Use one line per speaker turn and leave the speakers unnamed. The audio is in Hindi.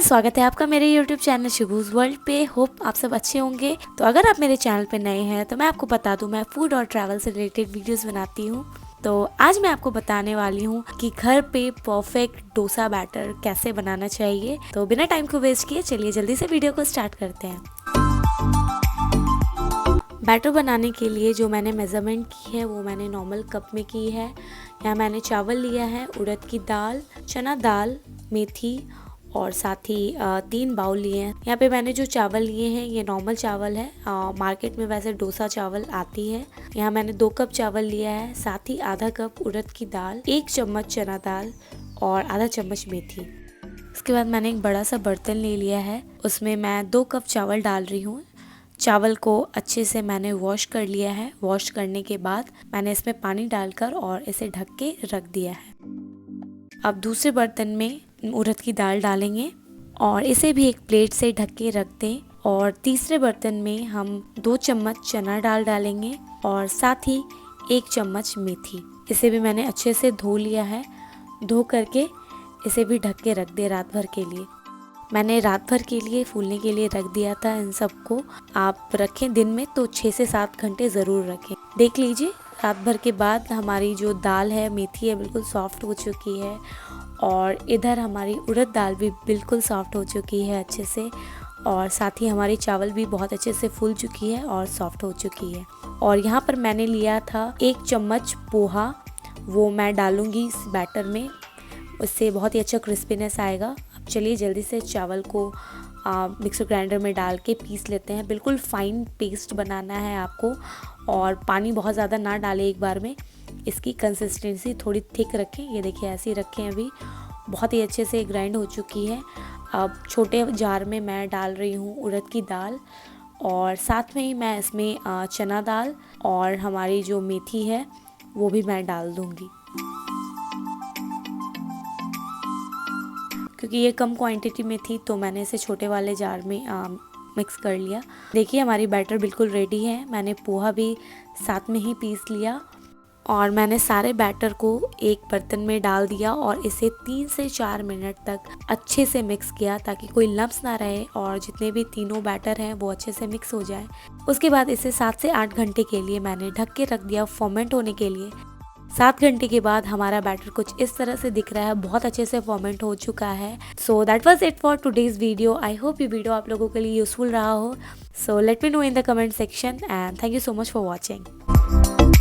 स्वागत है आपका मेरे YouTube चैनल शिबूज वर्ल्ड पे। होप आप सब अच्छे होंगे। तो अगर आप मेरे चैनल पे नए हैं तो मैं आपको बता दूं, मैं फूड और ट्रैवल से रिलेटेड वीडियोस बनाती हूँ। तो आज मैं आपको बताने वाली हूँ कि घर पे परफेक्ट डोसा बैटर कैसे बनाना चाहिए। तो बिना टाइम को वेस्ट किए चलिए जल्दी से वीडियो को स्टार्ट करते हैं। बैटर बनाने के लिए जो मैंने मेज़रमेंट की है वो मैंने नॉर्मल कप में की है। यहाँ मैंने चावल लिया है, उड़द की दाल, चना दाल, मेथी और साथ ही 3 बाउल लिए हैं। यहाँ पे मैंने जो चावल लिए हैं ये नॉर्मल चावल है। मार्केट में वैसे डोसा चावल आती है। यहाँ मैंने 2 कप चावल लिया है, साथ ही आधा कप उड़द की दाल, 1 चम्मच चना दाल और आधा चम्मच मेथी। उसके बाद मैंने एक बड़ा सा बर्तन ले लिया है, उसमें मैं 2 कप चावल डाल रही हूँ। चावल को अच्छे से मैंने वॉश कर लिया है। वॉश करने के बाद मैंने इसमें पानी डालकर और इसे ढक के रख दिया है। अब दूसरे बर्तन में उड़द की दाल डालेंगे और इसे भी एक प्लेट से ढक के रख दें। और तीसरे बर्तन में हम 2 चम्मच चना दाल डालेंगे और साथ ही 1 चम्मच मेथी। इसे भी मैंने अच्छे से धो लिया है। धो करके इसे भी ढक के रख दे रात भर के लिए। मैंने रात भर के लिए फूलने के लिए रख दिया था। इन सबको आप रखें दिन में तो 6 से 7 घंटे ज़रूर रखें। देख लीजिए रात भर के बाद हमारी जो दाल है, मेथी है, बिल्कुल सॉफ्ट हो चुकी है और इधर हमारी उड़द दाल भी बिल्कुल सॉफ्ट हो चुकी है अच्छे से। और साथ ही हमारी चावल भी बहुत अच्छे से फूल चुकी है और सॉफ्ट हो चुकी है। और यहाँ पर मैंने लिया था 1 चम्मच पोहा, वो मैं डालूँगी इस बैटर में, उससे बहुत ही अच्छा क्रिस्पीनेस आएगा। अब चलिए जल्दी से चावल को मिक्सर ग्राइंडर में डाल के पीस लेते हैं। बिल्कुल फाइन पेस्ट बनाना है आपको और पानी बहुत ज़्यादा ना डालें एक बार में। इसकी कंसिस्टेंसी थोड़ी थिक रखें। ये देखिए ऐसे ही रखें। अभी बहुत ही अच्छे से ग्राइंड हो चुकी है। अब छोटे जार में मैं डाल रही हूँ उड़द की दाल और साथ में ही मैं इसमें चना दाल और हमारी जो मेथी है वो भी मैं डाल दूँगी, क्योंकि ये कम क्वांटिटी में थी तो मैंने इसे छोटे वाले जार में मिक्स कर लिया। देखिए हमारी बैटर बिल्कुल रेडी है। मैंने पोहा भी साथ में ही पीस लिया और मैंने सारे बैटर को एक बर्तन में डाल दिया और इसे 3 से 4 मिनट तक अच्छे से मिक्स किया ताकि कोई लम्स ना रहे और जितने भी तीनों बैटर हैं वो अच्छे से मिक्स हो जाए। उसके बाद इसे 7 से 8 घंटे के लिए मैंने ढक के रख दिया फर्मेंट होने के लिए। 7 घंटे के बाद हमारा बैटर कुछ इस तरह से दिख रहा है, बहुत अच्छे से फर्मेंट हो चुका है। So that was it for today's video. I hope ये वीडियो आप लोगों के लिए यूजफुल रहा हो। So let me know in the comment section and thank you so much for watching.